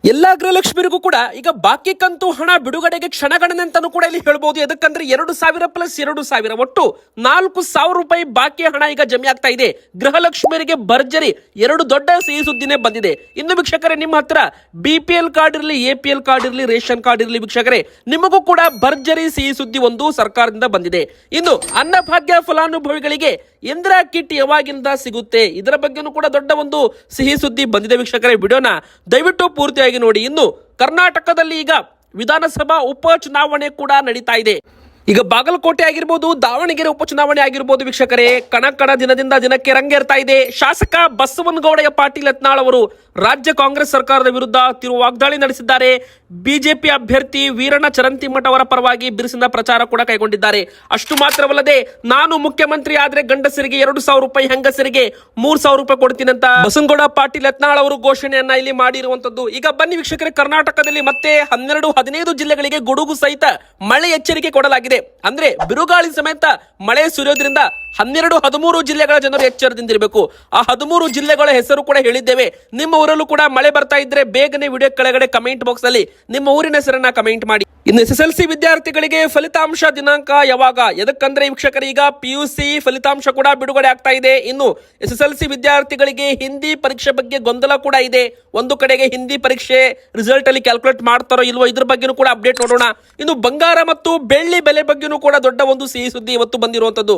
ಎಲ್ಲಾ ಗೃಹಲಕ್ಷ್ಮಿರಿಗೂ ಕೂಡ ಈಗ ಬಾಕಿ ಕಂತು ಹಣ ಬಿಡುಗಡೆಗೆ ಕ್ಷಣಗಣನೆ ಅಂತಾನೂ ಕೂಡ ಇಲ್ಲಿ ಹೇಳ್ಬಹುದು. ಯಾಕಂದ್ರೆ 2,000 ಪ್ಲಸ್ 2,000 ಒಟ್ಟು 4,000 ರೂಪಾಯಿ ಬಾಕಿ ಹಣ ಈಗ ಜಮೆ ಆಗ್ತಾ ಇದೆ. ಗೃಹಲಕ್ಷ್ಮಿಯರಿಗೆ ಭರ್ಜರಿ ಎರಡು ದೊಡ್ಡ ಸಿಹಿ ಸುದ್ದಿನೇ ಬಂದಿದೆ. ಇನ್ನು ವೀಕ್ಷಕರೇ, ನಿಮ್ಮ ಹತ್ರ BPL ಕಾರ್ಡ್ ಇರಲಿ, APL ಕಾರ್ಡ್ ಇರಲಿ, ರೇಷನ್ ಕಾರ್ಡ್ ಇರಲಿ ವೀಕ್ಷಕರೇ, ನಿಮಗೂ ಕೂಡ ಭರ್ಜರಿ ಸಿಹಿ ಸುದ್ದಿ ಒಂದು ಸರ್ಕಾರದಿಂದ ಬಂದಿದೆ. ಇನ್ನು ಅನ್ನಭಾಗ್ಯ ಫಲಾನುಭವಿಗಳಿಗೆ ಇಂದಿರಾ ಕಿಟ್ ಯಾವಾಗಿಂದ ಸಿಗುತ್ತೆ, ಇದರ ಬಗ್ಗೆನೂ ಕೂಡ ದೊಡ್ಡ ಒಂದು ಸಿಹಿ ಸುದ್ದಿ ಬಂದಿದೆ ವೀಕ್ಷಕರೇ. ವಿಡಿಯೋನ ದಯವಿಟ್ಟು ಪೂರ್ತಿಯಾಗಿ ನೋಡಿ. ಇನ್ನು ಕರ್ನಾಟಕದಲ್ಲಿ ಈಗ ವಿಧಾನಸಭಾ ಉಪಚುನಾವಣೆ ಕೂಡ ನಡೀತಾ ಇದೆ. ಈಗ ಬಾಗಲಕೋಟೆ ಆಗಿರ್ಬೋದು, ದಾವಣಗೆರೆ ಉಪಚುನಾವಣೆ ಆಗಿರ್ಬೋದು ವೀಕ್ಷಕರೇ, ಕಣ ದಿನದಿಂದ ದಿನಕ್ಕೆ ರಂಗೇರ್ತಾ ಇದೆ. ಶಾಸಕ ಬಸವನಗೌಡ ಪಾಟೀಲ್ ಯತ್ನಾಳ್ ಅವರು ರಾಜ್ಯ ಕಾಂಗ್ರೆಸ್ ಸರ್ಕಾರದ ವಿರುದ್ಧ ತೀವ್ರ ವಾಗ್ದಾಳಿ ನಡೆಸಿದ್ದಾರೆ. ಬಿಜೆಪಿ ಅಭ್ಯರ್ಥಿ ವೀರಣ್ಣ ಚರಂತಿಮಠ ಅವರ ಪರವಾಗಿ ಬಿರುಸಿನ ಪ್ರಚಾರ ಕೂಡ ಕೈಗೊಂಡಿದ್ದಾರೆ. ಅಷ್ಟು ಮಾತ್ರವಲ್ಲದೆ, ನಾನು ಮುಖ್ಯಮಂತ್ರಿ ಆದ್ರೆ ಗಂಡಸರಿಗೆ 2,000 ರೂಪಾಯಿ, ಹೆಂಗಸರಿಗೆ 3,000 ರೂಪಾಯಿ ಕೊಡ್ತೀನಿ ಅಂತ ಬಸವನಗೌಡ ಪಾಟೀಲ್ ಯತ್ನಾಳ್ ಅವರು ಘೋಷಣೆಯನ್ನ ಇಲ್ಲಿ ಮಾಡಿರುವಂತದ್ದು. ಈಗ ಬನ್ನಿ ವೀಕ್ಷಕರೇ, ಕರ್ನಾಟಕದಲ್ಲಿ ಮತ್ತೆ 12-15 ಜಿಲ್ಲೆಗಳಿಗೆ ಗುಡುಗು ಸಹಿತ ಮಳೆ ಎಚ್ಚರಿಕೆ ಕೊಡಲಾಗಿದೆ. ಅಂದ್ರೆ ಬಿರುಗಾಳಿ ಸಮೇತ ಮಳೆ ಸುರಿಯೋದ್ರಿಂದ 12-13 ಜಿಲ್ಲೆಗಳ ಜನರು ಎಚ್ಚರದಿಂದಿರಬೇಕು. ಆ 13 ಜಿಲ್ಲೆಗಳ ಹೆಸರು ಕೂಡ ಹೇಳಿದ್ದೇವೆ. ನಿಮ್ಮ ಊರಲ್ಲೂ ಕೂಡ ಮಳೆ ಬರ್ತಾ ಇದ್ರೆ ಬೇಗನೆ ವಿಡಿಯೋ ಕೆಳಗಡೆ ಕಮೆಂಟ್ ಬಾಕ್ಸ್ ಅಲ್ಲಿ ನಿಮ್ಮ ಊರಿನ ಹೆಸರನ್ನ ಕಮೆಂಟ್ ಮಾಡಿ. ಇನ್ನು SSLC ವಿದ್ಯಾರ್ಥಿಗಳಿಗೆ ಫಲಿತಾಂಶ ದಿನಾಂಕ ಯಾವಾಗ? ಎದಕ್ಕಂದ್ರೆ ವೀಕ್ಷಕರು, ಈಗ PUC ಫಲಿತಾಂಶ ಕೂಡ ಬಿಡುಗಡೆ ಆಗ್ತಾ ಇದೆ. ಇನ್ನು SSLC ವಿದ್ಯಾರ್ಥಿಗಳಿಗೆ ಹಿಂದಿ ಪರೀಕ್ಷೆ ಬಗ್ಗೆ ಗೊಂದಲ ಕೂಡ ಇದೆ. ಒಂದು ಕಡೆಗೆ ಹಿಂದಿ ಪರೀಕ್ಷೆ ರಿಸಲ್ಟ್ ಅಲ್ಲಿ ಕ್ಯಾಲ್ಕುಲೇಟ್ ಮಾಡ್ತಾರೋ ಇಲ್ವೋ, ಇದ್ರ ಬಗ್ಗೆನೂ ಕೂಡ ಅಪ್ಡೇಟ್ ನೋಡೋಣ. ಇನ್ನು ಬಂಗಾರ ಮತ್ತು ಬೆಳ್ಳಿ ಬೆಲೆ ಬಗ್ಗೆನೂ ಕೂಡ ದೊಡ್ಡ ಒಂದು ಸಿಹಿ ಸುದ್ದಿ ಇವತ್ತು ಬಂದಿರುವಂತದ್ದು.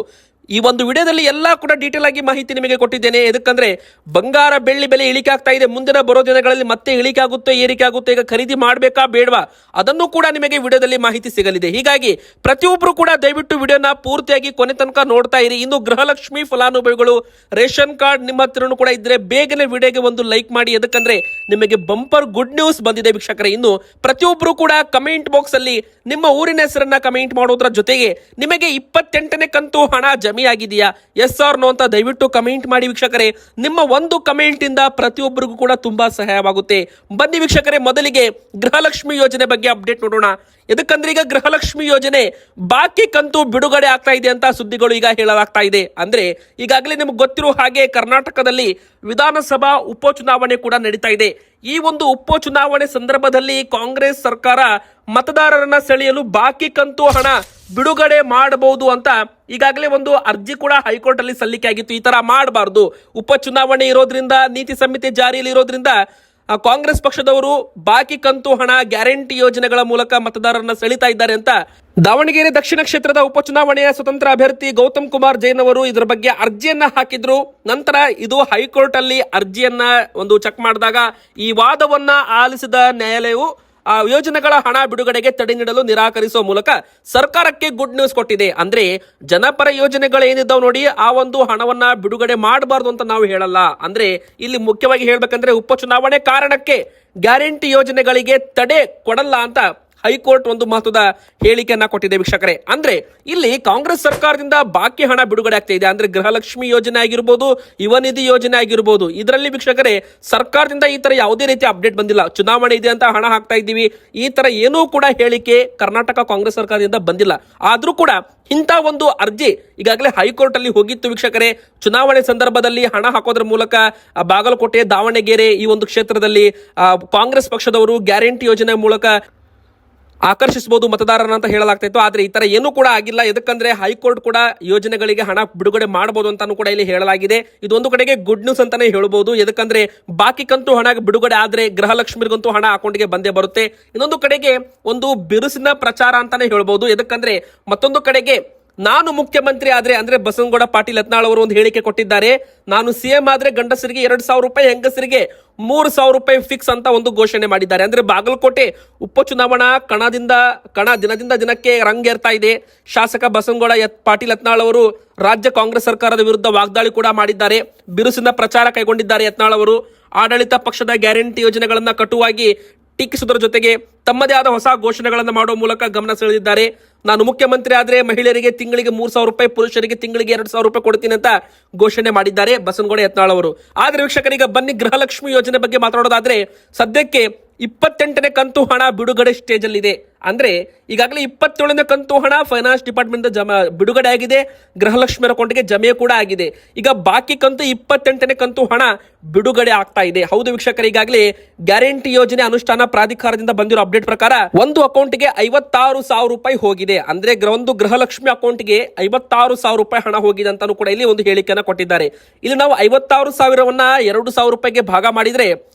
ಈ ಒಂದು ವಿಡಿಯೋದಲ್ಲಿ ಎಲ್ಲಾ ಕೂಡ ಡೀಟೇಲ್ ಆಗಿ ಮಾಹಿತಿ ನಿಮಗೆ ಕೊಟ್ಟಿದ್ದೇನೆ. ಎದಕ್ಕಂದ್ರೆ ಬಂಗಾರ ಬೆಳ್ಳಿ ಬೆಲೆ ಇಳಿಕೆ ಆಗ್ತಾ ಇದೆ. ಮುಂದಿನ ಬರೋ ದಿನಗಳಲ್ಲಿ ಮತ್ತೆ ಇಳಿಕೆ ಆಗುತ್ತೆ, ಏರಿಕೆ ಆಗುತ್ತೆ. ಈಗ ಖರೀದಿ ಮಾಡಬೇಕಾ ಬೇಡವಾ ಅದನ್ನು ಕೂಡ ನಿಮಗೆ ವಿಡಿಯೋದಲ್ಲಿ ಮಾಹಿತಿ ಸಿಗಲಿದೆ. ಹೀಗಾಗಿ ಪ್ರತಿಯೊಬ್ಬರು ಕೂಡ ದಯವಿಟ್ಟು ವಿಡಿಯೋನ ಪೂರ್ತಿಯಾಗಿ ಕೊನೆ ತನಕ ನೋಡ್ತಾ ಇರಿ. ಇನ್ನು ಗೃಹಲಕ್ಷ್ಮಿ ಫಲಾನುಭವಿಗಳು ರೇಷನ್ ಕಾರ್ಡ್ ನಿಮ್ಮ ಹತ್ರನೂ ಕೂಡ ಇದ್ರೆ ಬೇಗನೆ ವಿಡಿಯೋಗೆ ಒಂದು ಲೈಕ್ ಮಾಡಿ. ಎದಕ್ಕಂದ್ರೆ ನಿಮಗೆ ಬಂಪರ್ ಗುಡ್ ನ್ಯೂಸ್ ಬಂದಿದೆ ವೀಕ್ಷಕರೇ. ಇನ್ನು ಪ್ರತಿಯೊಬ್ಬರು ಕೂಡ ಕಮೆಂಟ್ ಬಾಕ್ಸ್ ಅಲ್ಲಿ ನಿಮ್ಮ ಊರಿನ ಹೆಸರನ್ನ ಕಮೆಂಟ್ ಮಾಡೋದ್ರ ಜೊತೆಗೆ ನಿಮಗೆ 28ನೇ ಕಂತು ಹಣ ಜಮೆ ಆಗಿದೆಯಾ, ಎಸ್ ಆರ್ ನೋ ಅಂತ ದಯವಿಟ್ಟು ಕಮೆಂಟ್ ಮಾಡಿ ವೀಕ್ಷಕರೇ. ನಿಮ್ಮ ಒಂದು ಕಮೆಂಟ್ ಇಂದ ಪ್ರತಿಯೊಬ್ಬರಿಗೂ ಕೂಡ ತುಂಬಾ ಸಹಾಯವಾಗುತ್ತೆ. ಬನ್ನಿ ವೀಕ್ಷಕರೇ, ಮೊದಲಿಗೆ ಗೃಹಲಕ್ಷ್ಮಿ ಯೋಜನೆ ಬಗ್ಗೆ ಅಪ್ಡೇಟ್ ನೋಡೋಣ. ಎದಕ್ಕಂದ್ರೆ ಈಗ ಗೃಹಲಕ್ಷ್ಮಿ ಯೋಜನೆ ಬಾಕಿ ಕಂತು ಬಿಡುಗಡೆ ಆಗ್ತಾ ಇದೆ ಅಂತ ಸುದ್ದಿಗಳು ಈಗ ಹೇಳಲಾಗ್ತಾ ಇದೆ. ಅಂದ್ರೆ ಈಗಾಗಲೇ ನಿಮ್ಗೆ ಗೊತ್ತಿರೋ ಹಾಗೆ ಕರ್ನಾಟಕದಲ್ಲಿ ವಿಧಾನಸಭಾ ಉಪಚುನಾವಣೆ ಕೂಡ ನಡೀತಾ ಇದೆ. ಈ ಒಂದು ಉಪಚುನಾವಣೆ ಸಂದರ್ಭದಲ್ಲಿ ಕಾಂಗ್ರೆಸ್ ಸರ್ಕಾರ ಮತದಾರರನ್ನ ಸೆಳೆಯಲು ಬಾಕಿ ಕಂತು ಹಣ ಬಿಡುಗಡೆ ಮಾಡಬಹುದು ಅಂತ ಈಗಾಗಲೇ ಒಂದು ಅರ್ಜಿ ಕೂಡ ಹೈಕೋರ್ಟ್ ಅಲ್ಲಿ ಸಲ್ಲಿಕೆ ಆಗಿತ್ತು. ಈ ತರ ಮಾಡಬಾರ್ದು, ಉಪಚುನಾವಣೆ ಇರೋದ್ರಿಂದ, ನೀತಿ ಸಂಹಿತೆ ಜಾರಿಯಲ್ಲಿ ಇರೋದ್ರಿಂದ ಕಾಂಗ್ರೆಸ್ ಪಕ್ಷದವರು ಬಾಕಿ ಕಂತು ಹಣ ಗ್ಯಾರಂಟಿ ಯೋಜನೆಗಳ ಮೂಲಕ ಮತದಾರರನ್ನ ಸೆಳೀತಾ ಇದ್ದಾರೆ ಅಂತ ದಾವಣಗೆರೆ ದಕ್ಷಿಣ ಕ್ಷೇತ್ರದ ಉಪಚುನಾವಣೆಯ ಸ್ವತಂತ್ರ ಅಭ್ಯರ್ಥಿ ಗೌತಮ್ ಕುಮಾರ್ ಜೈನ್ ಅವರು ಇದರ ಬಗ್ಗೆ ಅರ್ಜಿಯನ್ನ ಹಾಕಿದ್ರು. ನಂತರ ಇದು ಹೈಕೋರ್ಟ್ ಅಲ್ಲಿ ಅರ್ಜಿಯನ್ನ ಒಂದು ಚೆಕ್ ಮಾಡಿದಾಗ ಈ ವಾದವನ್ನ ಆಲಿಸಿದ ನ್ಯಾಯಾಲಯವು ಆ ಯೋಜನೆಗಳ ಹಣ ಬಿಡುಗಡೆಗೆ ತಡೆ ನೀಡಲು ನಿರಾಕರಿಸುವ ಮೂಲಕ ಸರ್ಕಾರಕ್ಕೆ ಗುಡ್ ನ್ಯೂಸ್ ಕೊಟ್ಟಿದೆ. ಅಂದ್ರೆ ಜನಪರ ಯೋಜನೆಗಳು ಏನಿದ್ದಾವ್ ನೋಡಿ, ಆ ಒಂದು ಹಣವನ್ನ ಬಿಡುಗಡೆ ಮಾಡಬಾರ್ದು ಅಂತ ನಾವು ಹೇಳಲ್ಲ. ಅಂದ್ರೆ ಇಲ್ಲಿ ಮುಖ್ಯವಾಗಿ ಹೇಳ್ಬೇಕಂದ್ರೆ ಉಪಚುನಾವಣೆ ಕಾರಣಕ್ಕೆ ಗ್ಯಾರಂಟಿ ಯೋಜನೆಗಳಿಗೆ ತಡೆ ಕೊಡಲ್ಲ ಅಂತ ಹೈಕೋರ್ಟ್ ಒಂದು ಮಹತ್ವದ ಹೇಳಿಕೆಯನ್ನ ಕೊಟ್ಟಿದೆ ವೀಕ್ಷಕರೇ. ಅಂದ್ರೆ ಇಲ್ಲಿ ಕಾಂಗ್ರೆಸ್ ಸರ್ಕಾರದಿಂದ ಬಾಕಿ ಹಣ ಬಿಡುಗಡೆ ಆಗ್ತಾ ಇದೆ. ಅಂದ್ರೆ ಗೃಹಲಕ್ಷ್ಮಿ ಯೋಜನೆ ಆಗಿರ್ಬೋದು, ಯುವ ನಿಧಿ ಯೋಜನೆ ಆಗಿರ್ಬೋದು, ಇದರಲ್ಲಿ ವೀಕ್ಷಕರೇ ಸರ್ಕಾರದಿಂದ ಈ ತರ ಯಾವುದೇ ರೀತಿ ಅಪ್ಡೇಟ್ ಬಂದಿಲ್ಲ. ಚುನಾವಣೆ ಇದೆ ಅಂತ ಹಣ ಹಾಕ್ತಾ ಇದ್ದೀವಿ, ಈ ತರ ಏನೂ ಕೂಡ ಹೇಳಿಕೆ ಕರ್ನಾಟಕ ಕಾಂಗ್ರೆಸ್ ಸರ್ಕಾರದಿಂದ ಬಂದಿಲ್ಲ. ಆದ್ರೂ ಕೂಡ ಇಂಥ ಒಂದು ಅರ್ಜಿ ಈಗಾಗಲೇ ಹೈಕೋರ್ಟ್ ಅಲ್ಲಿ ಹೋಗಿತ್ತು ವೀಕ್ಷಕರೇ. ಚುನಾವಣೆ ಸಂದರ್ಭದಲ್ಲಿ ಹಣ ಹಾಕೋದ್ರ ಮೂಲಕ ಬಾಗಲಕೋಟೆ, ದಾವಣಗೆರೆ ಈ ಒಂದು ಕ್ಷೇತ್ರದಲ್ಲಿ ಕಾಂಗ್ರೆಸ್ ಪಕ್ಷದವರು ಗ್ಯಾರಂಟಿ ಯೋಜನೆ ಮೂಲಕ ಆಕರ್ಷಿಸಬಹುದು ಮತದಾರರನ್ನ ಅಂತ ಹೇಳಲಾಗ್ತಾ ಇತ್ತು. ಆದ್ರೆ ಈ ತರ ಏನೂ ಕೂಡ ಆಗಿಲ್ಲ. ಎದಕ್ಕಂದ್ರೆ ಹೈಕೋರ್ಟ್ ಕೂಡ ಯೋಜನೆಗಳಿಗೆ ಹಣ ಬಿಡುಗಡೆ ಮಾಡಬಹುದು ಅಂತಾನು ಕೂಡ ಇಲ್ಲಿ ಹೇಳಲಾಗಿದೆ. ಇದೊಂದು ಕಡೆಗೆ ಗುಡ್ ನ್ಯೂಸ್ ಅಂತಾನೆ ಹೇಳ್ಬಹುದು. ಎದಕ್ಕಂದ್ರೆ ಬಾಕಿ ಕಂತು ಹಣ ಬಿಡುಗಡೆ ಆದ್ರೆ ಗೃಹಲಕ್ಷ್ಮಿಗಂತೂ ಹಣ ಅಕೌಂಟ್ಗೆ ಬಂದೇ ಬರುತ್ತೆ. ಇನ್ನೊಂದು ಕಡೆಗೆ ಒಂದು ಬಿರುಸಿನ ಪ್ರಚಾರ ಅಂತಾನೆ ಹೇಳ್ಬಹುದು. ಎದಕ್ಕಂದ್ರೆ ಮತ್ತೊಂದು ಕಡೆಗೆ ನಾನು ಮುಖ್ಯಮಂತ್ರಿ ಆದ್ರೆ, ಅಂದ್ರೆ ಬಸವನಗೌಡ ಪಾಟೀಲ್ ಯತ್ನಾಳ್ ಅವರು ಒಂದು ಹೇಳಿಕೆ ಕೊಟ್ಟಿದ್ದಾರೆ. ನಾನು CM ಆದ್ರೆ ಗಂಡಸರಿಗೆ 2,000 ರೂಪಾಯಿ, ಹೆಂಗಸರಿಗೆ 3,000 ರೂಪಾಯಿ ಫಿಕ್ಸ್ ಅಂತ ಒಂದು ಘೋಷಣೆ ಮಾಡಿದ್ದಾರೆ. ಅಂದ್ರೆ ಬಾಗಲಕೋಟೆ ಉಪಚುನಾವಣಾ ದಿನದಿಂದ ದಿನಕ್ಕೆ ರಂಗೇರ್ತಾ ಇದೆ. ಶಾಸಕ ಬಸವನಗೌಡ ಪಾಟೀಲ್ ಯತ್ನಾಳ್ ಅವರು ರಾಜ್ಯ ಕಾಂಗ್ರೆಸ್ ಸರ್ಕಾರದ ವಿರುದ್ಧ ವಾಗ್ದಾಳಿ ಕೂಡ ಮಾಡಿದ್ದಾರೆ. ಬಿರುಸಿನ ಪ್ರಚಾರ ಕೈಗೊಂಡಿದ್ದಾರೆ ಯತ್ನಾಳ್ ಅವರು. ಆಡಳಿತ ಪಕ್ಷದ ಗ್ಯಾರಂಟಿ ಯೋಜನೆಗಳನ್ನ ಕಟುವಾಗಿ ಟೀಕಿಸುವುದರ ಜೊತೆಗೆ ತಮ್ಮದೇ ಆದ ಹೊಸ ಘೋಷಣೆಗಳನ್ನು ಮಾಡುವ ಮೂಲಕ ಗಮನ ಸೆಳೆದಿದ್ದಾರೆ. ನಾನು ಮುಖ್ಯಮಂತ್ರಿ ಆದ್ರೆ ಮಹಿಳೆಯರಿಗೆ ತಿಂಗಳಿಗೆ 3,000 ರೂಪಾಯಿ, ಪುರುಷರಿಗೆ ತಿಂಗಳಿಗೆ 2,000 ರೂಪಾಯಿ ಕೊಡ್ತೀನಿ ಅಂತ ಘೋಷಣೆ ಮಾಡಿದ್ದಾರೆ ಬಸವನಗೌಡ ಯತ್ನಾಳ್ ಅವರು. ಆದ್ರೆ ವೀಕ್ಷಕರಿಗೆ ಬನ್ನಿ ಗೃಹಲಕ್ಷ್ಮಿ ಯೋಜನೆ ಬಗ್ಗೆ ಮಾತಾಡೋದಾದ್ರೆ, ಸದ್ಯಕ್ಕೆ 28ನೇ ಕಂತು ಹಣ ಬಿಡುಗಡೆ ಸ್ಟೇಜ್ ಅಲ್ಲಿ ಇದೆ. ಅಂದ್ರೆ ಈಗಾಗಲೇ 27ನೇ ಕಂತು ಹಣ ಫೈನಾನ್ಸ್ ಡಿಪಾರ್ಟ್ಮೆಂಟ್ ಬಿಡುಗಡೆ ಆಗಿದೆ, ಗೃಹಲಕ್ಷ್ಮಿ ಅಕೌಂಟ್ಗೆ ಜಮೆ ಕೂಡ ಆಗಿದೆ. ಈಗ ಬಾಕಿ ಕಂತು 28ನೇ ಕಂತು ಹಣ ಬಿಡುಗಡೆ ಆಗ್ತಾ ಇದೆ. ಹೌದು ವೀಕ್ಷಕರೇ, ಈಗಾಗಲೇ ಗ್ಯಾರಂಟಿ ಯೋಜನೆ ಅನುಷ್ಠಾನ ಪ್ರಾಧಿಕಾರದಿಂದ ಬಂದಿರೋ ಅಪ್ಡೇಟ್ ಪ್ರಕಾರ ಒಂದು ಅಕೌಂಟ್ಗೆ 56,000 ರೂಪಾಯಿ ಹೋಗಿದೆ. ಅಂದ್ರೆ ಒಂದು ಗೃಹಲಕ್ಷ್ಮಿ ಅಕೌಂಟ್ಗೆ 56,000 ರೂಪಾಯಿ ಹಣ ಹೋಗಿದೆ ಅಂತಾನು ಕೂಡ ಇಲ್ಲಿ ಒಂದು ಹೇಳಿಕೆಯನ್ನು ಕೊಟ್ಟಿದ್ದಾರೆ. ಇಲ್ಲಿ ನಾವು 56,000ವನ್ನ 2,000 ರೂಪಾಯಿಗೆ ಭಾಗ ಮಾಡಿದ್ರೆ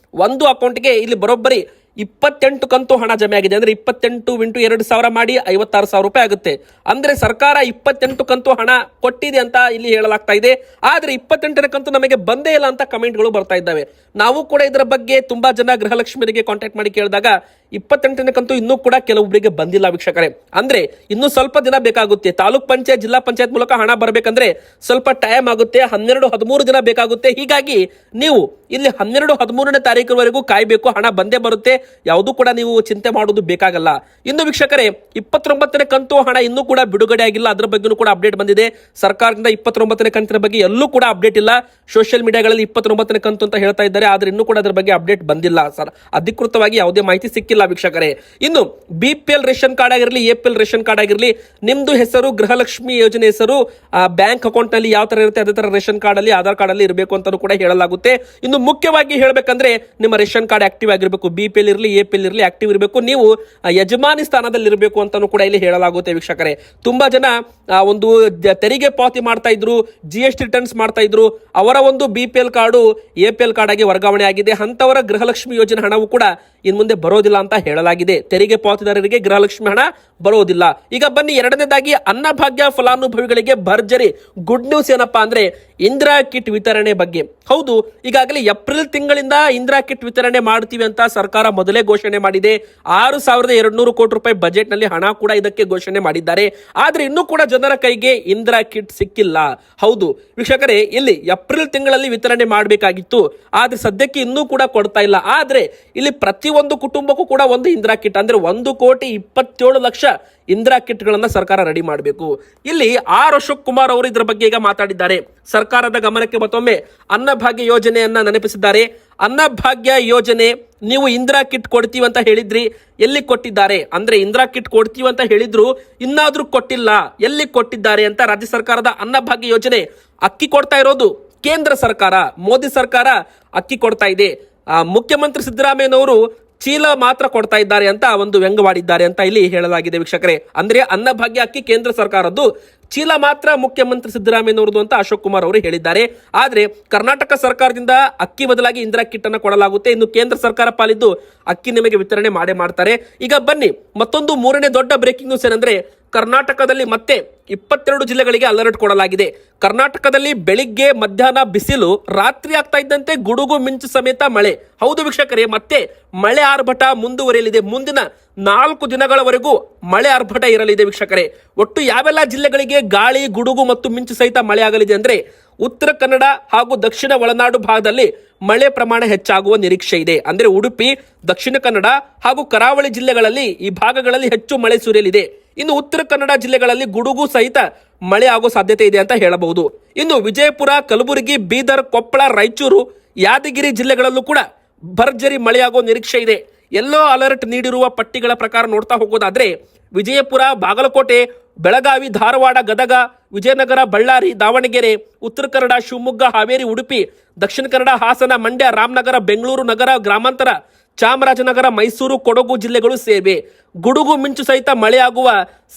ಒಂದು ಅಕೌಂಟ್ಗೆ ಇಲ್ಲಿ ಬರೋಬ್ಬರಿ 28 ಕಂತು ಹಣ ಜಮೆ ಆಗಿದೆ. ಅಂದ್ರೆ 28 × 2,000 ಮಾಡಿ 56,000 ರೂಪಾಯಿ ಆಗುತ್ತೆ. ಅಂದ್ರೆ ಸರ್ಕಾರ 28 ಕಂತು ಹಣ ಕೊಟ್ಟಿದೆ ಅಂತ ಇಲ್ಲಿ ಹೇಳಲಾಗ್ತಾ ಇದೆ. ಆದ್ರೆ 28ನೇ ಕಂತು ನಮಗೆ ಬಂದೇ ಇಲ್ಲ ಅಂತ ಕಮೆಂಟ್ಗಳು ಬರ್ತಾ ಇದ್ದಾವೆ. ನಾವು ಕೂಡ ಇದರ ಬಗ್ಗೆ ತುಂಬಾ ಜನ ಗೃಹಲಕ್ಷ್ಮಿಯರಿಗೆ ಕಾಂಟ್ಯಾಕ್ಟ್ ಮಾಡಿ ಕೇಳಿದಾಗ 28ನೇ ಕಂತು ಇನ್ನೂ ಕೂಡ ಕೆಲವೊಬ್ಬರಿಗೆ ಬಂದಿಲ್ಲ ವೀಕ್ಷಕರೇ. ಅಂದ್ರೆ ಇನ್ನು ಸ್ವಲ್ಪ ದಿನ ಬೇಕಾಗುತ್ತೆ. ತಾಲೂಕ್ ಪಂಚಾಯತ್, ಜಿಲ್ಲಾ ಪಂಚಾಯತ್ ಮೂಲಕ ಹಣ ಬರಬೇಕಂದ್ರೆ ಸ್ವಲ್ಪ ಟೈಮ್ ಆಗುತ್ತೆ. 12-13 ದಿನ ಬೇಕಾಗುತ್ತೆ. ಹೀಗಾಗಿ ನೀವು ಇಲ್ಲಿ 12-13ನೇ ತಾರೀಕಿನವರೆಗೂ ಕಾಯಬೇಕು. ಹಣ ಬಂದೇ ಬರುತ್ತೆ. ಯಾವುದು ಕೂಡ ನೀವು ಚಿಂತೆ ಮಾಡೋದು ಬೇಕಾಗಲ್ಲ. ಇನ್ನು ವೀಕ್ಷಕರೇ, 29ನೇ ಕಂತು ಹಣ ಇನ್ನೂ ಕೂಡ ಬಿಡುಗಡೆ ಆಗಿಲ್ಲ. ಅದರ ಬಗ್ಗೆನೂ ಕೂಡ ಅಪ್ಡೇಟ್ ಬಂದಿದೆ. ಸರ್ಕಾರದಿಂದ 29ನೇ ಕಂತಿನ ಬಗ್ಗೆ ಎಲ್ಲೂ ಕೂಡ ಅಪ್ಡೇಟ್ ಇಲ್ಲ. ಸೋಷಿಯಲ್ ಮೀಡಿಯಾಗಳಲ್ಲಿ 29ನೇ ಕಂತು ಅಂತ ಹೇಳ್ತಾ ಇದ್ದಾರೆ. ಆದ್ರೆ ಇನ್ನೂ ಕೂಡ ಅದರ ಬಗ್ಗೆ ಅಪ್ಡೇಟ್ ಬಂದಿಲ್ಲ ಸರ್. ಅಧಿಕೃತವಾಗಿ ಯಾವುದೇ ಮಾಹಿತಿ ಸಿಕ್ಕಿಲ್ಲ ವೀಕ್ಷಕರೇ. ಇನ್ನು BPL ರೇಷನ್ ಕಾರ್ಡ್ ಆಗಿರಲಿ, APL ರೇಷನ್ ಕಾರ್ಡ್ ಆಗಿರಲಿ, ನಿಮ್ದು ಹೆಸರು ಗೃಹಲಕ್ಷ್ಮಿ ಯೋಜನೆ ಹೆಸರು ಬ್ಯಾಂಕ್ ಅಕೌಂಟ್ ನಲ್ಲಿ ಯಾವ ತರ ಇರುತ್ತೆ ಅದೇ ತರ ರೇಷನ್ ಕಾರ್ಡ್ ಅಲ್ಲಿ, ಆಧಾರ್ ಕಾರ್ಡ್ ಅಲ್ಲಿ ಇರಬೇಕು ಅಂತ ಕೂಡ ಹೇಳಲಾಗುತ್ತೆ. ಇನ್ನು ಮುಖ್ಯವಾಗಿ ಹೇಳಬೇಕಂದ್ರೆ ನಿಮ್ಮ ರೇಷನ್ ಕಾರ್ಡ್ ಆಕ್ಟಿವ್ ಆಗಿರಬೇಕು. BPL ಇರಲಿ, APL ಇರಲಿ ಆಕ್ಟಿವ್ ಇರಬೇಕು. ನೀವು ಯಜಮಾನಿ ಸ್ಥಾನದಲ್ಲಿ ಇರಬೇಕು ಅಂತಾನು ಕೂಡ ಇಲ್ಲಿ ಹೇಳಲಾಗುತ್ತೆ ವೀಕ್ಷಕರೇ. ತುಂಬಾ ಜನ ಒಂದು ತೆರಿಗೆ ಪಾವತಿ ಮಾಡ್ತಾ ಇದ್ರು, GST ರಿಟರ್ನ್ಸ್ ಮಾಡ್ತಾ ಇದ್ರು. ಅವರ ಒಂದು BPL ಕಾರ್ಡು APL ಕಾರ್ಡ್ ಆಗಿ ವರ್ಗಾವಣೆ ಆಗಿದೆ. ಅಂತವರ ಗೃಹಲಕ್ಷ್ಮಿ ಯೋಜನೆ ಹಣವು ಕೂಡ ಇನ್ ಮುಂದೆ ಬರೋದಿಲ್ಲ ಅಂತ ಹೇಳಲಾಗಿದೆ. ತೆರಿಗೆ ಪಾವತಿದಾರರಿಗೆ ಗೃಹಲಕ್ಷ್ಮಿ ಹಣ ಬರೋದಿಲ್ಲ. ಈಗ ಬನ್ನಿ, ಎರಡನೇದಾಗಿ ಅನ್ನಭಾಗ್ಯ ಫಲಾನುಭವಿಗಳಿಗೆ ಭರ್ಜರಿ ಗುಡ್ ನ್ಯೂಸ್ ಏನಪ್ಪಾ ಅಂದ್ರೆ ಇಂದಿರಾ ಕಿಟ್ ವಿತರಣೆ ಬಗ್ಗೆ. ಹೌದು, ಈಗಾಗಲೇ ಏಪ್ರಿಲ್ ತಿಂಗಳಿಂದ ಇಂದಿರಾ ಕಿಟ್ ವಿತರಣೆ ಮಾಡ್ತೀವಿ ಅಂತ ಸರ್ಕಾರ ಮೊದಲೇ ಘೋಷಣೆ ಮಾಡಿದೆ. 6,200 ಕೋಟಿ ರೂಪಾಯಿ ಬಜೆಟ್ ನಲ್ಲಿ ಹಣ ಕೂಡ ಇದಕ್ಕೆ ಘೋಷಣೆ ಮಾಡಿದ್ದಾರೆ. ಆದ್ರೆ ಇನ್ನೂ ಕೂಡ ಜನರ ಕೈಗೆ ಇಂದಿರಾ ಕಿಟ್ ಸಿಕ್ಕಿಲ್ಲ. ಹೌದು ವೀಕ್ಷಕರೇ, ಇಲ್ಲಿ ಏಪ್ರಿಲ್ ತಿಂಗಳಲ್ಲಿ ವಿತರಣೆ ಮಾಡಬೇಕಾಗಿತ್ತು. ಆದ್ರೆ ಸದ್ಯಕ್ಕೆ ಇನ್ನೂ ಕೂಡ ಕೊಡ್ತಾ ಇಲ್ಲ. ಆದ್ರೆ ಇಲ್ಲಿ ಪ್ರತಿಯೊಂದು ಕುಟುಂಬಕ್ಕೂ ಕೂಡ ಒಂದು ಇಂದಿರಾ ಕಿಟ್ ಅಂದ್ರೆ 1,27,00,000 ಇಂದಿರಾ ಕಿಟ್ ಗಳನ್ನ ಸರ್ಕಾರ ರೆಡಿ ಮಾಡಬೇಕು. ಇಲ್ಲಿ ಅಶೋಕ್ ಕುಮಾರ್ ಅವರು ಇದರ ಬಗ್ಗೆ ಈಗ ಮಾತಾಡಿದ್ದಾರೆ. ಸರ್ಕಾರದ ಗಮನಕ್ಕೆ ಮತ್ತೊಮ್ಮೆ ಅನ್ನಭಾಗ್ಯ ಯೋಜನೆಯನ್ನ ನೆನಪಿಸಿದ್ದಾರೆ. ಅನ್ನಭಾಗ್ಯ ಯೋಜನೆ ನೀವು ಇಂದಿರಾ ಕಿಟ್ ಕೊಡ್ತೀವಿ ಅಂತ ಹೇಳಿದ್ರಿ, ಎಲ್ಲಿ ಕೊಟ್ಟಿದ್ದಾರೆ ಅಂದ್ರೆ ಇಂದಿರಾ ಕಿಟ್ ಕೊಡ್ತೀವಿ ಅಂತ ಹೇಳಿದ್ರು, ಇನ್ನಾದ್ರೂ ಕೊಟ್ಟಿಲ್ಲ, ಎಲ್ಲಿ ಕೊಟ್ಟಿದ್ದಾರೆ ಅಂತ ರಾಜ್ಯ ಸರ್ಕಾರದ ಅನ್ನಭಾಗ್ಯ ಯೋಜನೆ ಅಕ್ಕಿ ಕೊಡ್ತಾ ಇರೋದು ಕೇಂದ್ರ ಸರ್ಕಾರ, ಮೋದಿ ಸರ್ಕಾರ ಅಕ್ಕಿ ಕೊಡ್ತಾ ಇದೆ. ಮುಖ್ಯಮಂತ್ರಿ ಸಿದ್ದರಾಮಯ್ಯನವರು ಚೀಲ ಮಾತ್ರ ಕೊಡ್ತಾ ಇದ್ದಾರೆ ಅಂತ ಒಂದು ವ್ಯಂಗ್ಯವಾಡಿದ್ದಾರೆ ಅಂತ ಇಲ್ಲಿ ಹೇಳಲಾಗಿದೆ ವೀಕ್ಷಕರೇ. ಅಂದ್ರೆ ಅನ್ನಭಾಗ್ಯ ಅಕ್ಕಿ ಕೇಂದ್ರ ಸರ್ಕಾರದ್ದು, ಚೀಲ ಮಾತ್ರ ಮುಖ್ಯಮಂತ್ರಿ ಸಿದ್ದರಾಮಯ್ಯನವರದು ಅಂತ ಅಶೋಕ್ ಕುಮಾರ್ ಅವರು ಹೇಳಿದ್ದಾರೆ. ಆದ್ರೆ ಕರ್ನಾಟಕ ಸರ್ಕಾರದಿಂದ ಅಕ್ಕಿ ಬದಲಾಗಿ ಇಂದಿರಾ ಕಿಟ್ ಅನ್ನು ಕೊಡಲಾಗುತ್ತೆ. ಇನ್ನು ಕೇಂದ್ರ ಸರ್ಕಾರ ಪಾಲಿದ್ದು ಅಕ್ಕಿ ನಿಮಗೆ ವಿತರಣೆ ಮಾಡ್ತಾರೆ. ಈಗ ಬನ್ನಿ, ಮತ್ತೊಂದು ಮೂರನೇ ದೊಡ್ಡ ಬ್ರೇಕಿಂಗ್ ನ್ಯೂಸ್ ಏನಂದ್ರೆ ಕರ್ನಾಟಕದಲ್ಲಿ ಮತ್ತೆ 22 ಜಿಲ್ಲೆಗಳಿಗೆ ಅಲರ್ಟ್ ಕೊಡಲಾಗಿದೆ. ಕರ್ನಾಟಕದಲ್ಲಿ ಬೆಳಿಗ್ಗೆ ಮಧ್ಯಾಹ್ನ ಬಿಸಿಲು, ರಾತ್ರಿ ಆಗ್ತಾ ಇದ್ದಂತೆ ಗುಡುಗು ಮಿಂಚು ಸಮೇತ ಮಳೆ. ಹೌದು ವೀಕ್ಷಕರೇ, ಮತ್ತೆ ಮಳೆ ಆರ್ಭಟ ಮುಂದುವರಿಯಲಿದೆ. ಮುಂದಿನ 4 ದಿನಗಳವರೆಗೂ ಮಳೆ ಆರ್ಭಟ ಇರಲಿದೆ ವೀಕ್ಷಕರೇ. ಒಟ್ಟು ಯಾವೆಲ್ಲ ಜಿಲ್ಲೆಗಳಿಗೆ ಗಾಳಿ, ಗುಡುಗು ಮತ್ತು ಮಿಂಚು ಸಹಿತ ಮಳೆ ಆಗಲಿದೆ ಅಂದ್ರೆ ಉತ್ತರ ಕನ್ನಡ ಹಾಗೂ ದಕ್ಷಿಣ ಒಳನಾಡು ಭಾಗದಲ್ಲಿ ಮಳೆ ಪ್ರಮಾಣ ಹೆಚ್ಚಾಗುವ ನಿರೀಕ್ಷೆ ಇದೆ. ಅಂದ್ರೆ ಉಡುಪಿ, ದಕ್ಷಿಣ ಕನ್ನಡ ಹಾಗೂ ಕರಾವಳಿ ಜಿಲ್ಲೆಗಳಲ್ಲಿ ಈ ಭಾಗಗಳಲ್ಲಿ ಹೆಚ್ಚು ಮಳೆ ಸುರಿಯಲಿದೆ. ಇನ್ನು ಉತ್ತರ ಕನ್ನಡ ಜಿಲ್ಲೆಗಳಲ್ಲಿ ಗುಡುಗು ಸಹಿತ ಮಳೆ ಆಗೋ ಸಾಧ್ಯತೆ ಇದೆ ಅಂತ ಹೇಳಬಹುದು. ಇನ್ನು ವಿಜಯಪುರ, ಕಲಬುರಗಿ, ಬೀದರ್, ಕೊಪ್ಪಳ, ರಾಯಚೂರು, ಯಾದಗಿರಿ ಜಿಲ್ಲೆಗಳಲ್ಲೂ ಕೂಡ ಭರ್ಜರಿ ಮಳೆಯಾಗೋ ನಿರೀಕ್ಷೆ ಇದೆ. ಎಲ್ಲೋ ಅಲರ್ಟ್ ನೀಡಿರುವ ಪಟ್ಟಿಗಳ ಪ್ರಕಾರ ನೋಡ್ತಾ ಹೋಗೋದಾದ್ರೆ ವಿಜಯಪುರ, ಬಾಗಲಕೋಟೆ, ಬೆಳಗಾವಿ, ಧಾರವಾಡ, ಗದಗ, ವಿಜಯನಗರ, ಬಳ್ಳಾರಿ, ದಾವಣಗೆರೆ, ಉತ್ತರ ಕನ್ನಡ, ಶಿವಮೊಗ್ಗ, ಹಾವೇರಿ, ಉಡುಪಿ, ದಕ್ಷಿಣ ಕನ್ನಡ, ಹಾಸನ, ಮಂಡ್ಯ, ರಾಮನಗರ, ಬೆಂಗಳೂರು ನಗರ, ಗ್ರಾಮಾಂತರ, ಚಾಮರಾಜನಗರ, ಮೈಸೂರು, ಕೊಡಗು ಜಿಲ್ಲೆಗಳು ಸೇವೆ. ಗುಡುಗು ಮಿಂಚು ಸಹಿತ ಮಳೆಯಾಗುವ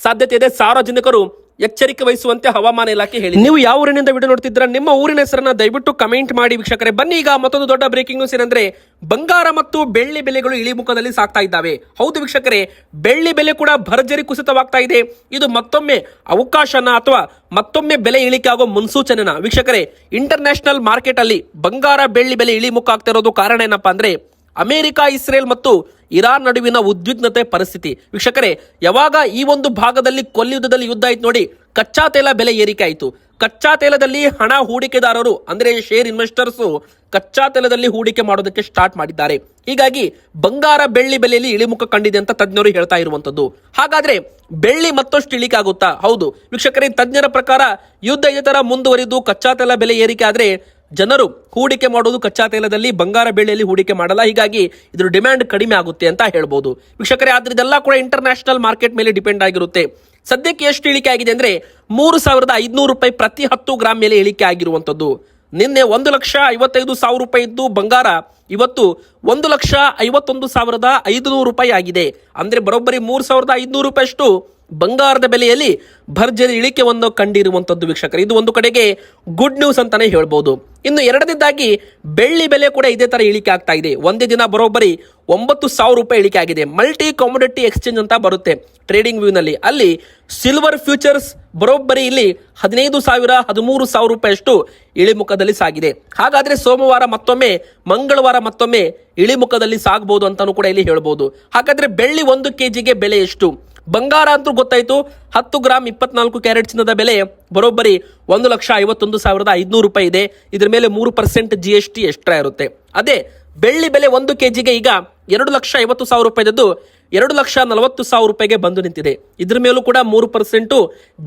ಸಾಧ್ಯತೆ ಇದೆ. ಸಾರ್ವಜನಿಕರು ಎಚ್ಚರಿಕೆ ವಹಿಸುವಂತೆ ಹವಾಮಾನ ಇಲಾಖೆ ಹೇಳಿ. ನೀವು ಯಾವ ಊರಿನಿಂದ ವಿಡಿಯೋ ನೋಡ್ತಿದ್ರ, ನಿಮ್ಮ ಊರಿನ ಹೆಸರನ್ನ ದಯವಿಟ್ಟು ಕಮೆಂಟ್ ಮಾಡಿ ವೀಕ್ಷಕರೇ. ಬನ್ನಿ, ಈಗ ಮತ್ತೊಂದು ದೊಡ್ಡ ಬ್ರೇಕಿಂಗ್ ನ್ಯೂಸ್ ಏನಂದ್ರೆ ಬಂಗಾರ ಮತ್ತು ಬೆಳ್ಳಿ ಬೆಲೆಗಳು ಇಳಿಮುಖದಲ್ಲಿ ಸಾಗ್ತಾ ಇದ್ದಾವೆ. ಹೌದು ವೀಕ್ಷಕರೇ, ಬೆಳ್ಳಿ ಬೆಲೆ ಕೂಡ ಭರ್ಜರಿ ಕುಸಿತವಾಗ್ತಾ ಇದೆ. ಇದು ಮತ್ತೊಮ್ಮೆ ಅವಕಾಶನ ಅಥವಾ ಮತ್ತೊಮ್ಮೆ ಬೆಲೆ ಇಳಿಕೆ ಆಗೋ ಮುನ್ಸೂಚನೆನ ವೀಕ್ಷಕರೇ. ಇಂಟರ್ನ್ಯಾಷನಲ್ ಮಾರ್ಕೆಟ್ ಅಲ್ಲಿ ಬಂಗಾರ, ಬೆಳ್ಳಿ ಬೆಲೆ ಇಳಿಮುಖ ಆಗ್ತಾ ಇರೋದು ಕಾರಣ ಏನಪ್ಪಾ ಅಂದ್ರೆ ಅಮೆರಿಕ, ಇಸ್ರೇಲ್ ಮತ್ತು ಇರಾನ್ ನಡುವಿನ ಉದ್ವಿಗ್ನತೆ ಪರಿಸ್ಥಿತಿ ವೀಕ್ಷಕರೇ. ಯಾವಾಗ ಈ ಒಂದು ಭಾಗದಲ್ಲಿ ಕೊಲ್ಲಿಯುದ್ಧದಲ್ಲಿ ಯುದ್ಧ ಆಯ್ತು ನೋಡಿ, ಕಚ್ಚಾ ತೈಲ ಬೆಲೆ ಏರಿಕೆ ಆಯಿತು. ಕಚ್ಚಾ ತೈಲದಲ್ಲಿ ಹಣ ಹೂಡಿಕೆದಾರರು ಅಂದ್ರೆ ಶೇರ್ ಇನ್ವೆಸ್ಟರ್ಸ್ ಕಚ್ಚಾ ತೈಲದಲ್ಲಿ ಹೂಡಿಕೆ ಮಾಡೋದಕ್ಕೆ ಸ್ಟಾರ್ಟ್ ಮಾಡಿದ್ದಾರೆ. ಹೀಗಾಗಿ ಬಂಗಾರ, ಬೆಳ್ಳಿ ಬೆಲೆಯಲ್ಲಿ ಇಳಿಮುಖ ಕಂಡಿದೆ ಅಂತ ತಜ್ಞರು ಹೇಳ್ತಾ ಇರುವಂತದ್ದು. ಹಾಗಾದ್ರೆ ಬೆಳ್ಳಿ ಮತ್ತಷ್ಟು ಇಳಿಕೆ ಆಗುತ್ತಾ? ಹೌದು ವೀಕ್ಷಕರೇ, ತಜ್ಞರ ಪ್ರಕಾರ ಯುದ್ಧ ಇದೇ ತರ ಮುಂದುವರಿದು ಕಚ್ಚಾ ತೈಲ ಬೆಲೆ ಏರಿಕೆ ಆದ್ರೆ ಜನರು ಹೂಡಿಕೆ ಮಾಡೋದು ಕಚ್ಚಾ ತೈಲದಲ್ಲಿ, ಬಂಗಾರ ಬೆಳ್ಳಿಯಲ್ಲಿ ಹೂಡಿಕೆ ಮಾಡಲ್ಲ. ಹೀಗಾಗಿ ಇದ್ರ ಡಿಮ್ಯಾಂಡ್ ಕಡಿಮೆ ಆಗುತ್ತೆ ಅಂತ ಹೇಳ್ಬೋದು ವೀಕ್ಷಕರೇ. ಆದ್ರೆ ಇದೆಲ್ಲ ಕೂಡ ಇಂಟರ್ನ್ಯಾಷನಲ್ ಮಾರ್ಕೆಟ್ ಮೇಲೆ ಡಿಪೆಂಡ್ ಆಗಿರುತ್ತೆ. ಸದ್ಯಕ್ಕೆ ಎಷ್ಟು ಇಳಿಕೆ ಆಗಿದೆ ಅಂದ್ರೆ 3,500 ರೂಪಾಯಿ ಪ್ರತಿ 10 ಗ್ರಾಮ್ ಮೇಲೆ ಇಳಿಕೆ ಆಗಿರುವಂತದ್ದು. ನಿನ್ನೆ 1,55,000 ರೂಪಾಯಿ ಇದ್ದು ಬಂಗಾರ ಇವತ್ತು 1,51,500 ರೂಪಾಯಿ ಆಗಿದೆ. ಅಂದ್ರೆ ಬರೋಬ್ಬರಿ 3,500 ರೂಪಾಯಿ ಅಷ್ಟು ಬಂಗಾರದ ಬೆಲೆಯಲ್ಲಿ ಭರ್ಜರಿ ಇಳಿಕೆ ಒಂದು ಕಂಡಿರುವಂತದ್ದು ವೀಕ್ಷಕರು. ಇದು ಒಂದು ಕಡೆಗೆ ಗುಡ್ ನ್ಯೂಸ್ ಅಂತಾನೆ ಹೇಳ್ಬೋದು. ಇನ್ನು ಎರಡನೇದಾಗಿ ಬೆಳ್ಳಿ ಬೆಲೆ ಕೂಡ ಇದೇ ತರ ಇಳಿಕೆ ಆಗ್ತಾ ಇದೆ. ಒಂದೇ ದಿನ ಬರೋಬ್ಬರಿ 9,000 ರೂಪಾಯಿ ಇಳಿಕೆ ಆಗಿದೆ. ಮಲ್ಟಿ ಕಾಮೊಡಿಟಿ ಎಕ್ಸ್ಚೇಂಜ್ ಅಂತ ಬರುತ್ತೆ ಟ್ರೇಡಿಂಗ್ ವ್ಯೂ ನಲ್ಲಿ. ಅಲ್ಲಿ ಸಿಲ್ವರ್ ಫ್ಯೂಚರ್ಸ್ ಬರೋಬ್ಬರಿ ಇಲ್ಲಿ 15,000 13,000 ರೂಪಾಯಿ ಅಷ್ಟು ಇಳಿಮುಖದಲ್ಲಿ ಸಾಗಿದೆ. ಹಾಗಾದ್ರೆ ಸೋಮವಾರ ಮತ್ತೊಮ್ಮೆ, ಮಂಗಳವಾರ ಮತ್ತೊಮ್ಮೆ ಇಳಿಮುಖದಲ್ಲಿ ಸಾಗಬಹುದು ಅಂತಾನು ಕೂಡ ಇಲ್ಲಿ ಹೇಳ್ಬೋದು. ಹಾಗಾದ್ರೆ ಬೆಳ್ಳಿ 1 ಕೆಜಿಗೆ ಬೆಲೆ ಎಷ್ಟು? ಬಂಗಾರ ಅಂತೂ ಗೊತ್ತಾಯ್ತು, 10 ಗ್ರಾಮ್ 24 ಕ್ಯಾರೆಟ್ ಚಿನ್ನದ ಬೆಲೆ ಬರೋಬ್ಬರಿ 1,51,500 ರೂಪಾಯಿ ಇದೆ. ಇದ್ರ ಮೇಲೆ 3% GST ಎಕ್ಸ್ಟ್ರಾ ಇರುತ್ತೆ. ಅದೇ ಬೆಳ್ಳಿ ಬೆಲೆ 1 ಕೆಜಿಗೆ ಈಗ 2,50,000 ರೂಪಾಯಿದ್ದು 2,40,000 ರೂಪಾಯಿಗೆ ಬಂದು ನಿಂತಿದೆ. ಇದ್ರ ಮೇಲೂ ಕೂಡ 3%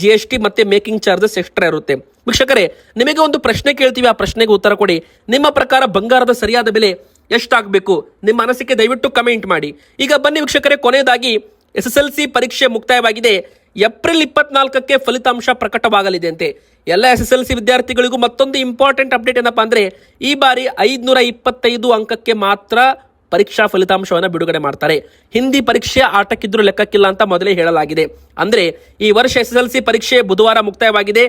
GST ಮತ್ತೆ ಮೇಕಿಂಗ್ ಚಾರ್ಜಸ್ ಎಕ್ಸ್ಟ್ರಾ ಇರುತ್ತೆ. ವೀಕ್ಷಕರೇ, ನಿಮಗೆ ಒಂದು ಪ್ರಶ್ನೆ ಕೇಳ್ತೀವಿ, ಆ ಪ್ರಶ್ನೆಗೆ ಉತ್ತರ ಕೊಡಿ. ನಿಮ್ಮ ಪ್ರಕಾರ ಬಂಗಾರದ ಸರಿಯಾದ ಬೆಲೆ ಎಷ್ಟಾಗಬೇಕು? ನಿಮ್ಮ ಅನಿಸಿಕೆ ದಯವಿಟ್ಟು ಕಮೆಂಟ್ ಮಾಡಿ. ಈಗ ಬನ್ನಿ ವೀಕ್ಷಕರೇ, ಕೊನೆಯದಾಗಿ SSLC ಪರೀಕ್ಷೆ ಮುಕ್ತಾಯವಾಗಿದೆ. ಏಪ್ರಿಲ್ 24ಕ್ಕೆ ಫಲಿತಾಂಶ ಪ್ರಕಟವಾಗಲಿದೆ ಅಂತೆ. ಎಲ್ಲ SSLC ವಿದ್ಯಾರ್ಥಿಗಳಿಗೂ ಮತ್ತೊಂದು ಇಂಪಾರ್ಟೆಂಟ್ ಅಪ್ಡೇಟ್ ಏನಪ್ಪಾ ಅಂದ್ರೆ, ಈ ಬಾರಿ 525 ಅಂಕಕ್ಕೆ ಮಾತ್ರ ಪರೀಕ್ಷಾ ಫಲಿತಾಂಶವನ್ನು ಬಿಡುಗಡೆ ಮಾಡ್ತಾರೆ. ಹಿಂದಿ ಪರೀಕ್ಷೆ ಆಟಕ್ಕಿದ್ರು ಲೆಕ್ಕಕ್ಕಿಲ್ಲ ಅಂತ ಮೊದಲೇ ಹೇಳಲಾಗಿದೆ. ಅಂದ್ರೆ ಈ ವರ್ಷ SSLC ಪರೀಕ್ಷೆ ಬುಧವಾರ ಮುಕ್ತಾಯವಾಗಿದೆ.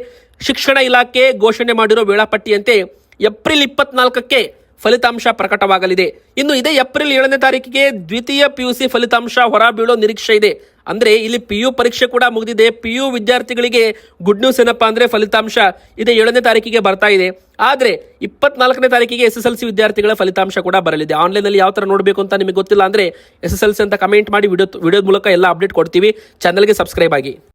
ಶಿಕ್ಷಣ ಇಲಾಖೆ ಘೋಷಣೆ ಮಾಡಿರೋ ವೇಳಾಪಟ್ಟಿಯಂತೆ ಏಪ್ರಿಲ್ 24ಕ್ಕೆ ಫಲಿತಾಂಶ ಪ್ರಕಟವಾಗಲಿದೆ. ಇನ್ನು ಇದೇ ಏಪ್ರಿಲ್ 7ನೇ ತಾರೀಕಿಗೆ ದ್ವಿತೀಯ PUC ಫಲಿತಾಂಶ ಹೊರಬೀಳೋ ನಿರೀಕ್ಷೆ ಇದೆ. ಅಂದ್ರೆ ಇಲ್ಲಿ PU ಪರೀಕ್ಷೆ ಕೂಡ ಮುಗಿದಿದೆ. PU ವಿದ್ಯಾರ್ಥಿಗಳಿಗೆ ಗುಡ್ ನ್ಯೂಸ್ ಏನಪ್ಪಾ ಅಂದ್ರೆ ಫಲಿತಾಂಶ ಇದೇ 7ನೇ ತಾರೀಕಿಗೆ ಬರ್ತಾ ಇದೆ. ಆದ್ರೆ 24ನೇ ತಾರೀಕಿಗೆ SSLC ವಿದ್ಯಾರ್ಥಿಗಳ ಫಲಿತಾಂಶ ಕೂಡ ಬರಲಿದೆ. ಆನ್ಲೈನ್ ಅಲ್ಲಿ ಯಾವ ತರ ನೋಡಬೇಕು ಅಂತ ನಿಮಗೆ ಗೊತ್ತಿಲ್ಲ ಅಂದ್ರೆ SSLC ಅಂತ ಕಮೆಂಟ್ ಮಾಡಿ, ವಿಡಿಯೋ ಮೂಲಕ ಎಲ್ಲ ಅಪ್ಡೇಟ್ ಕೊಡ್ತೀವಿ. ಚಾನಲ್ಗೆ ಸಬ್ಸ್ಕ್ರೈಬ್ ಆಗಿ.